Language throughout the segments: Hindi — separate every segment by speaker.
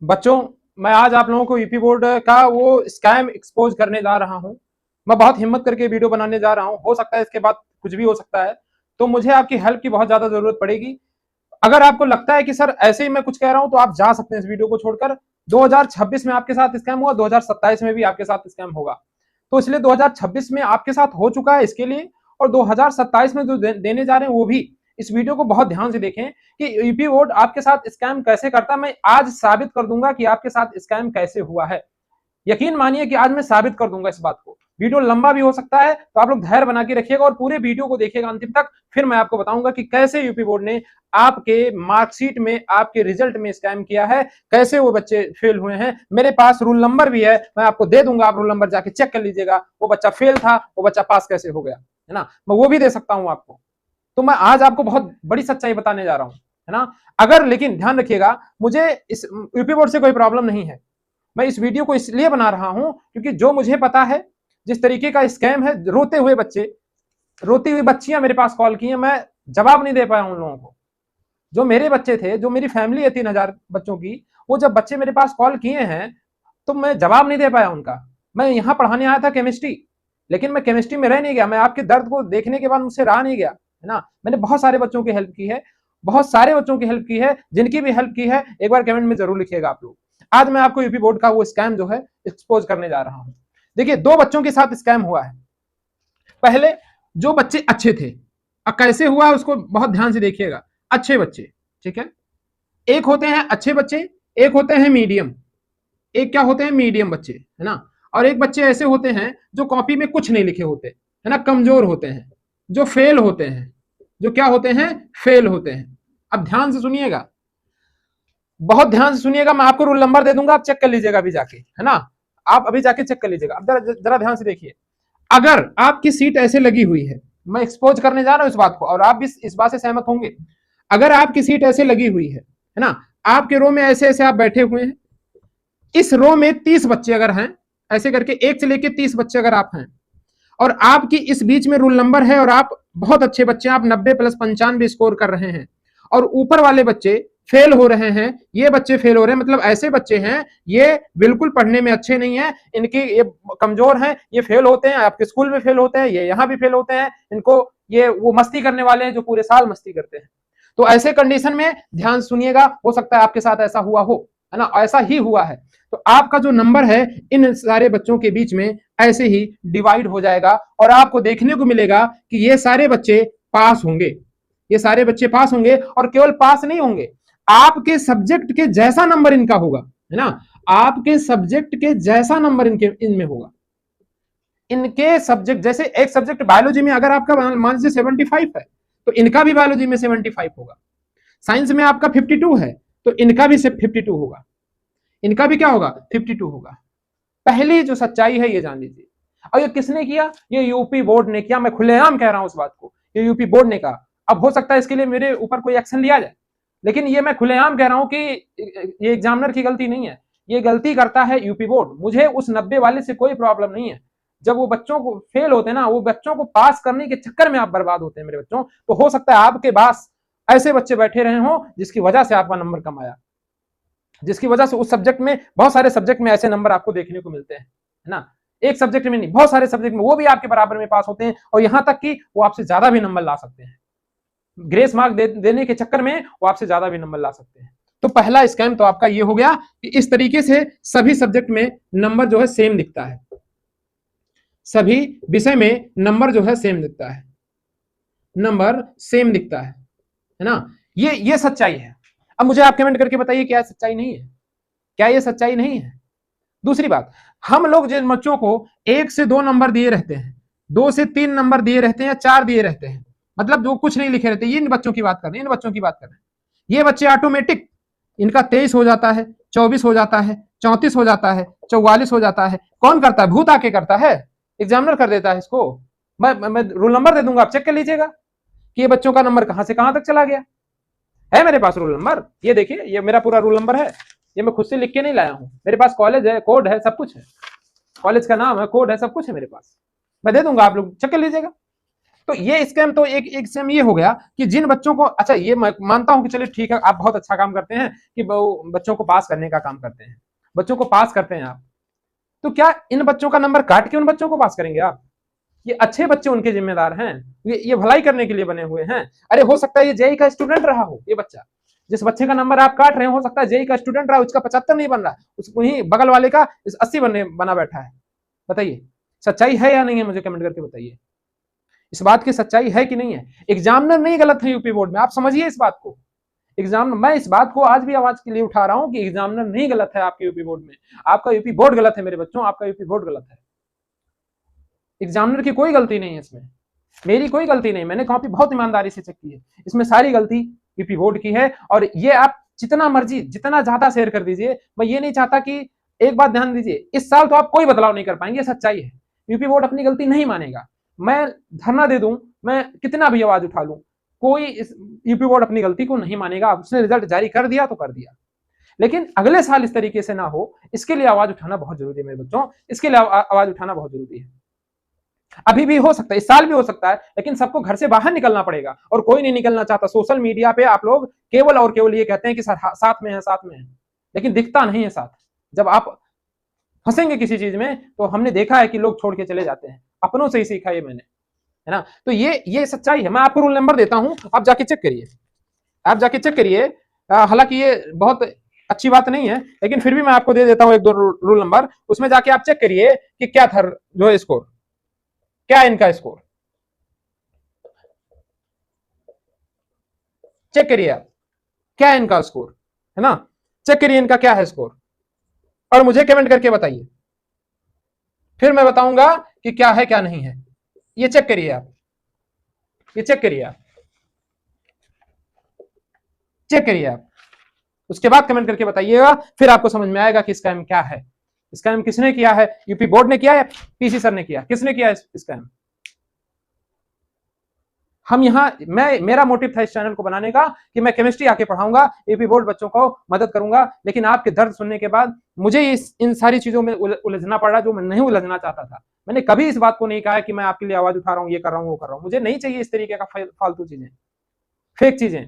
Speaker 1: बच्चों, मैं आज आप लोगों को यूपी बोर्ड का वो स्कैम एक्सपोज करने जा रहा हूं। मैं बहुत हिम्मत करके वीडियो बनाने जा रहा हूं। हो सकता है इसके बाद कुछ भी हो सकता है, तो मुझे आपकी हेल्प की बहुत ज्यादा जरूरत पड़ेगी। अगर आपको लगता है कि सर ऐसे ही मैं कुछ कह रहा हूं, तो आप जा सकते हैं इस वीडियो को छोड़कर। 2026 में आपके साथ स्कैम हुआ, 2027 में भी आपके साथ स्कैम होगा। तो इसलिए 2026 में आपके साथ हो चुका है इसके लिए, और 2027 में जो देने जा रहे हैं वो भी। इस वीडियो को बहुत ध्यान से देखें कि यूपी बोर्ड आपके साथ स्कैम कैसे करता है। मैं आज साबित कर दूंगा कि आपके साथ स्कैम कैसे हुआ है। यकीन मानिए कि आज मैं साबित कर दूंगा इस बात को। वीडियो लंबा भी हो सकता है, तो आप लोग धैर्य बना के रखिएगा और पूरे वीडियो को देखिएगा अंतिम तक। फिर मैं आपको बताऊंगा कि कैसे यूपी बोर्ड ने आपके मार्कशीट में, आपके रिजल्ट में स्कैम किया है, कैसे वो बच्चे फेल हुए हैं। मेरे पास रूल नंबर भी है, मैं आपको दे दूंगा, आप रूल नंबर जाके चेक कर लीजिएगा। वो बच्चा फेल था, वो बच्चा पास कैसे हो गया, है ना। मैं वो भी दे सकता हूं आपको। तो मैं आज आपको बहुत बड़ी सच्चाई बताने जा रहा हूं, है ना। अगर लेकिन ध्यान रखिएगा, मुझे इस यूपी बोर्ड से कोई प्रॉब्लम नहीं है। मैं इस वीडियो को इसलिए बना रहा हूं क्योंकि जो मुझे पता है, जिस तरीके का स्कैम है, रोते हुए बच्चे, रोती हुई बच्चियां मेरे पास कॉल की हैं, मैं जवाब नहीं दे पाया उन लोगों को। जो मेरे बच्चे थे, जो मेरी फैमिली है 3,000 बच्चों की, वो जब बच्चे मेरे पास कॉल किए हैं, तो मैं जवाब नहीं दे पाया उनका। मैं यहां पढ़ाने आया था केमिस्ट्री, लेकिन मैं केमिस्ट्री में रह नहीं गया। मैं आपके दर्द को देखने के बाद मुझसे रहा नहीं गया, है ना। मैंने बहुत सारे बच्चों की हेल्प की है, बहुत सारे बच्चों की हेल्प की है। जिनकी भी हेल्प की है, एक बार कमेंट में जरूर लिखिएगा आप लोग। आज मैं आपको यूपी बोर्ड का वो स्कैम जो है एक्सपोज करने जा रहा हूं। देखिए, दो बच्चों के साथ स्कैम हुआ है। पहले जो बच्चे अच्छे थे, अब कैसे हुआ उसको बहुत ध्यान से देखिएगा। अच्छे बच्चे, ठीक है। एक होते हैं अच्छे बच्चे, एक होते हैं मीडियम। एक क्या होते हैं, मीडियम बच्चे, है ना। और एक बच्चे ऐसे होते हैं जो कॉपी में कुछ नहीं लिखे होते, है ना, कमजोर होते हैं, जो फेल होते हैं। जो क्या होते हैं, फेल होते हैं। अब ध्यान से सुनिएगा, बहुत ध्यान से सुनिएगा। मैं आपको रूल नंबर दे दूंगा, आप चेक कर लीजिएगा अभी जाके, है ना। आप अभी जाके चेक कर लीजिएगा। अब जरा ध्यान से देखिए। अगर आपकी सीट ऐसे लगी हुई है, मैं एक्सपोज करने जा रहा हूं इस बात को, और आप भी इस बात से सहमत होंगे। अगर आपकी सीट ऐसे लगी हुई है ना, आपके रो में ऐसे ऐसे आप बैठे हुए हैं, इस रो में 30 बच्चे अगर हैं, ऐसे करके 1 से लेके 30 बच्चे अगर आप हैं, और आपकी इस बीच में रूल नंबर है, और आप बहुत अच्छे बच्चे, आप 90 प्लस 95 स्कोर कर रहे हैं, और ऊपर वाले बच्चे फेल हो रहे हैं। ये बच्चे फेल हो रहे हैं, मतलब ऐसे बच्चे हैं, ये बिल्कुल पढ़ने में अच्छे नहीं है, इनकी ये कमजोर हैं, ये फेल होते हैं, आपके स्कूल में फेल होते हैं, ये यहाँ भी फेल होते हैं। इनको ये वो मस्ती करने वाले हैं जो पूरे साल मस्ती करते हैं। तो ऐसे कंडीशन में ध्यान सुनिएगा, हो सकता है आपके साथ ऐसा हुआ हो, है ना, ऐसा ही हुआ है। तो आपका जो नंबर है इन सारे बच्चों के बीच में ऐसे ही डिवाइड हो जाएगा, और आपको देखने को मिलेगा कि ये सारे बच्चे पास होंगे। ये सारे बच्चे पास होंगे, और केवल पास नहीं होंगे, आपके सब्जेक्ट के जैसा नंबर इनका होगा, है ना। आपके सब्जेक्ट के जैसा नंबर इनमें होगा। इनके सब्जेक्ट जैसे, एक सब्जेक्ट बायोलॉजी में अगर आपका मान लीजिए 75 है, तो इनका भी बायोलॉजी में 75 होगा। साइंस में आपका 52 है, तो इनका भी 52 होगा। इनका भी क्या होगा, 52 होगा। पहली जो सच्चाई है ये जान लीजिए। और ये किसने किया, ये यूपी बोर्ड ने किया। मैं खुलेआम कह रहा हूं इस बात को, ये यूपी बोर्ड ने कहा। अब हो सकता है इसके लिए मेरे ऊपर कोई एक्शन लिया जाए, लेकिन ये मैं खुलेआम कह रहा हूं कि ये एग्जामिनर की गलती नहीं है, ये गलती करता है यूपी बोर्ड। मुझे उस 90 वाले से कोई प्रॉब्लम नहीं है। जब वो बच्चों को फेल होते हैं ना, वो बच्चों को पास करने के चक्कर में आप बर्बाद होते हैं मेरे बच्चों। तो हो सकता है आपके पास ऐसे बच्चे बैठे रहे हों जिसकी वजह से आपका नंबर कम आया, जिसकी वजह से उस सब्जेक्ट में, बहुत सारे सब्जेक्ट में ऐसे नंबर आपको देखने को मिलते हैं, है ना। एक सब्जेक्ट में नहीं, बहुत सारे सब्जेक्ट में वो भी आपके बराबर में पास होते हैं, और यहां तक कि वो आपसे ज्यादा भी नंबर ला सकते हैं। ग्रेस मार्क देने के चक्कर में वो आपसे ज्यादा भी नंबर ला सकते हैं। तो पहला स्कैम तो आपका ये हो गया कि इस तरीके से सभी सब्जेक्ट में नंबर जो है सेम दिखता है, सभी विषय में नंबर जो है सेम दिखता है, नंबर सेम दिखता है ना। ये सच्चाई है। अब मुझे आप कमेंट करके बताइए, क्या सच्चाई नहीं है, क्या ये सच्चाई नहीं है। दूसरी बात, हम लोग जिन बच्चों को 1 से 2 नंबर दिए रहते हैं, 2 से 3 नंबर दिए रहते हैं, या 4 दिए रहते हैं, मतलब जो कुछ नहीं लिखे रहते, इन बच्चों की बात कर रहे हैं, इन बच्चों की बात कर रहे हैं। ये बच्चे ऑटोमेटिक, इनका 23 हो जाता है, 24 हो जाता है, 34 हो जाता है, 44 हो जाता है। कौन करता है, भूत आके करता है, एग्जामिनर कर देता है इसको। मैं रूल नंबर दे दूंगा, आप चेक कर लीजिएगा कि ये बच्चों का नंबर कहां से कहां तक चला गया है। मेरे पास रूल नंबर, ये देखिए, ये मेरा पूरा रूल नंबर है। ये मैं खुद से लिख के नहीं लाया हूं, मेरे पास कॉलेज है, कोड है, सब कुछ है, कॉलेज का नाम है, कोड है, सब कुछ है मेरे पास। मैं दे दूंगा, आप लोग चेक कर लीजिएगा। तो ये स्कैम तो एक स्कैम ये हो गया कि जिन बच्चों को, अच्छा ये मैं मानता हूं कि चलिए ठीक है, आप बहुत अच्छा काम करते हैं कि बच्चों को पास करने का काम करते हैं, बच्चों को पास करते हैं आप, तो क्या इन बच्चों का नंबर काट के उन बच्चों को पास करेंगे आप? ये अच्छे बच्चे उनके जिम्मेदार हैं, ये भलाई करने के लिए बने हुए हैं। अरे हो सकता है ये जेई का स्टूडेंट रहा हो, ये बच्चा जिस बच्चे का नंबर आप काट रहे हो सकता है जेई का स्टूडेंट रहा, उसका 75 नहीं बन रहा, वहीं बगल वाले का 80 बना बैठा है। बताइए सच्चाई है या नहीं है, मुझे कमेंट करके बताइए। इस बात की सच्चाई है कि नहीं है? एग्जामिनर नहीं गलत है यूपी बोर्ड में, आप समझिए इस बात को। मैं इस बात को आज भी आवाज के लिए उठा रहा हूं कि एग्जामिनर नहीं गलत है आपके यूपी बोर्ड में, आपका यूपी बोर्ड गलत है मेरे बच्चों, आपका यूपी बोर्ड गलत है। एग्जामिनर की कोई गलती नहीं है इसमें, मेरी कोई गलती नहीं, मैंने कॉपी बहुत ईमानदारी से चेक की है, इसमें सारी गलती यूपी बोर्ड की है। और ये आप जितना मर्जी जितना ज्यादा शेयर कर दीजिए, मैं ये नहीं चाहता कि, एक बात ध्यान दीजिए, इस साल तो आप कोई बदलाव नहीं कर पाएंगे, सच्चाई है। यूपी बोर्ड अपनी गलती नहीं मानेगा, मैं धरना दे दूं, मैं कितना भी आवाज उठा लूं, कोई यूपी बोर्ड अपनी गलती को नहीं मानेगा। उसने रिजल्ट जारी कर दिया तो कर दिया, लेकिन अगले साल इस तरीके से ना हो, इसके लिए आवाज उठाना बहुत जरूरी है मेरे बच्चों, इसके लिए आवाज उठाना बहुत जरूरी है। अभी भी हो सकता है, इस साल भी हो सकता है, लेकिन सबको घर से बाहर निकलना पड़ेगा, और कोई नहीं निकलना चाहता। सोशल मीडिया पे आप लोग केवल और केवल ये कहते हैं कि साथ में है, साथ में है, लेकिन दिखता नहीं है साथ। जब आप फंसेंगे किसी चीज में तो हमने देखा है कि लोग छोड़ के चले जाते हैं, अपनों से ही सीखा ये मैंने, है ना। तो ये सच्चाई है। मैं आपको रोल नंबर देता हूं, आप जाके चेक करिए, आप जाके चेक करिए। हालांकि ये बहुत अच्छी बात नहीं है, लेकिन फिर भी मैं आपको दे देता हूं एक दो रोल नंबर, उसमें जाके आप चेक करिए कि क्या था जो है स्कोर, क्या इनका स्कोर, चेक करिए आप क्या है इनका स्कोर, है ना। चेक करिए इनका क्या है स्कोर, और मुझे कमेंट करके बताइए, फिर मैं बताऊंगा कि क्या है क्या नहीं है। ये चेक करिए आप, ये चेक करिए आप, चेक करिए आप, उसके बाद कमेंट करके बताइएगा, फिर आपको समझ में आएगा कि स्कैम क्या है। स्कैम किसने किया है? यूपी बोर्ड ने किया है, पीसी सर ने किया, किसने किया स्कैम? हम यहाँ, मेरा मोटिव था इस चैनल को बनाने का कि मैं केमिस्ट्री आके पढ़ाऊंगा, यूपी बोर्ड बच्चों को मदद करूंगा, लेकिन आपके दर्द सुनने के बाद मुझे इन सारी चीजों में उलझना पड़ा जो मैं नहीं उलझना चाहता था। मैंने कभी इस बात को नहीं कहा कि मैं आपके लिए आवाज उठा रहा हूँ, ये कर रहा हूँ, वो कर रहा हूँ। मुझे नहीं चाहिए इस तरीके का फालतू चीजें, फेक चीजें।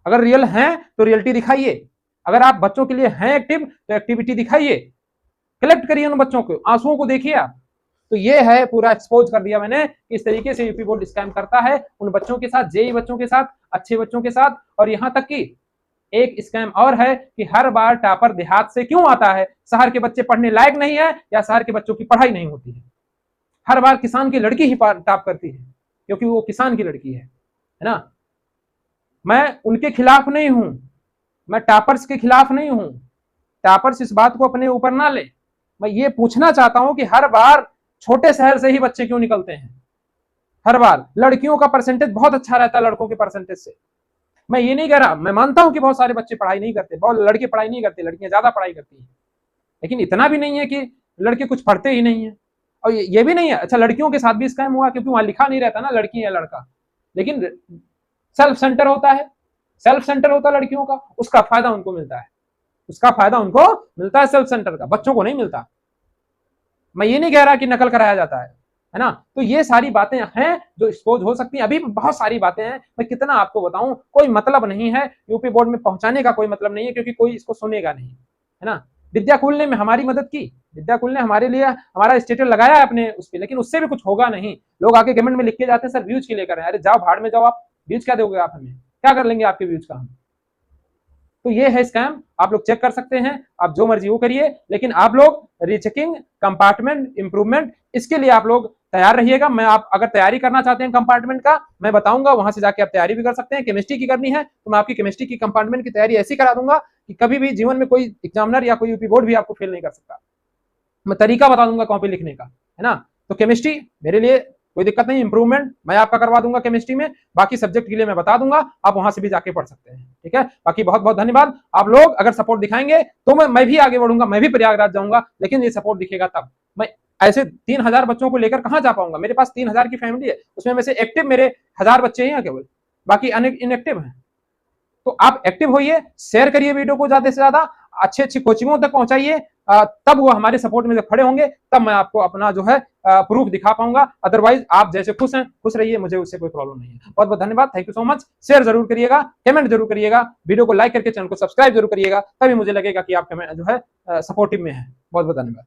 Speaker 1: अगर रियल हैं तो रियलिटी दिखाइए, अगर आप बच्चों के लिए हैं एक्टिव तो एक्टिविटी दिखाइए, कलेक्ट करिए उन बच्चों को, आंसुओं को देखिए आप। तो ये है, पूरा एक्सपोज कर दिया मैंने किस तरीके से यूपी बोर्ड स्कैम करता है उन बच्चों के साथ, जेई बच्चों के साथ, अच्छे बच्चों के साथ। और यहां तक कि एक स्कैम और है कि हर बार टॉपर देहात से क्यों आता है? शहर के बच्चे पढ़ने लायक नहीं है, या शहर के बच्चों की पढ़ाई नहीं होती है। हर बार किसान की लड़की ही टॉप करती है, क्योंकि वो किसान की लड़की है ना। मैं उनके खिलाफ नहीं हूं, मैं टॉपर्स के खिलाफ नहीं हूं, टॉपर्स इस बात को अपने ऊपर ना ले। मैं ये पूछना चाहता हूं कि हर बार छोटे शहर से ही बच्चे क्यों निकलते हैं? हर बार लड़कियों का परसेंटेज बहुत अच्छा रहता है लड़कों के परसेंटेज से। मैं ये नहीं कह रहा, मैं मानता हूं कि बहुत सारे बच्चे पढ़ाई नहीं करते, बहुत लड़के पढ़ाई नहीं करते, लड़कियां ज्यादा पढ़ाई करती हैं, लेकिन इतना भी नहीं है कि लड़के कुछ पढ़ते ही नहीं है। और ये भी नहीं है, अच्छा लड़कियों के साथ भी स्कैम हुआ, क्योंकि वहां लिखा नहीं रहता ना लड़की या लड़का, लेकिन सेल्फ सेंटर होता है, सेल्फ सेंटर होता है लड़कियों का, उसका फायदा उनको मिलता है, उसका फायदा उनको मिलता है सेल्फ सेंटर का, बच्चों को नहीं मिलता। मैं ये नहीं कह रहा कि नकल कराया जाता है ना। तो ये सारी बातें हैं जो एक्सपोज हो सकती हैं, अभी बहुत सारी बातें हैं, मैं कितना आपको बताऊं, कोई मतलब नहीं है यूपी बोर्ड में पहुंचाने का, कोई मतलब नहीं है, क्योंकि कोई इसको सुनेगा नहीं, है ना। विद्याकुल ने हमारी मदद की, विद्याकुल ने हमारे लिए हमारा स्टेटस लगाया है अपने उस पर, लेकिन उससे भी कुछ होगा नहीं। लोग आके कमेंट में लिख के जाते हैं सर व्यूज के लिए कर रहे हैं, अरे जाओ भाड़ में जाओ, आप व्यूज क्या दोगे, आप हमें क्या कर लेंगे आपके व्यूज का हम? तो ये है स्कैम, आप लोग चेक कर सकते हैं, आप जो मर्जी वो करिए, लेकिन आप लोग रीचेकिंग, कंपार्टमेंट इंप्रूवमेंट, इसके लिए आप लोग तैयार रहिएगा। मैं, आप अगर तैयारी करना चाहते हैं कंपार्टमेंट का, मैं बताऊंगा, वहां से जाके आप तैयारी भी कर सकते हैं। केमिस्ट्री की करनी है तो मैं आपकी केमिस्ट्री की कंपार्टमेंट की तैयारी ऐसी करा दूंगा कि कभी भी जीवन में कोई एग्जामिनर या कोई यूपी बोर्ड भी आपको फेल नहीं कर सकता। मैं तरीका बता दूंगा कॉपी लिखने का, है ना। तो केमिस्ट्री मेरे लिए कोई दिक्कत नहीं, इंप्रूवमेंट मैं आपका करवा दूंगा केमिस्ट्री में, बाकी सब्जेक्ट के लिए मैं बता दूंगा, आप वहां से भी जाके पढ़ सकते हैं, ठीक है। बाकी बहुत बहुत धन्यवाद। आप लोग अगर सपोर्ट दिखाएंगे तो मैं भी आगे बढ़ूंगा, मैं भी प्रयागराज जाऊंगा, लेकिन ये सपोर्ट दिखेगा तब। मैं ऐसे 3000 बच्चों को लेकर कहां जा पाऊंगा? मेरे पास 3000 की फैमिली है, उसमें में से एक्टिव मेरे 1000 बच्चे ही हैं केवल, बाकी इनएक्टिव हैं। तो आप एक्टिव होइए, शेयर करिए वीडियो को ज्यादा से ज्यादा, अच्छी अच्छी कोचिंगों तक पहुंचाइए, तब वो हमारे सपोर्ट में जब खड़े होंगे तब मैं आपको अपना जो है प्रूफ दिखा पाऊंगा। अदरवाइज आप जैसे खुश हैं खुश रहिए, मुझे उससे कोई प्रॉब्लम नहीं है। बहुत बहुत धन्यवाद, thank you so much. Share जरूर करिएगा, कमेंट जरूर करिएगा, वीडियो को लाइक करके चैनल को सब्सक्राइब जरूर करिएगा, तभी मुझे लगेगा कि आप जो है सपोर्टिव में है। बहुत बहुत धन्यवाद।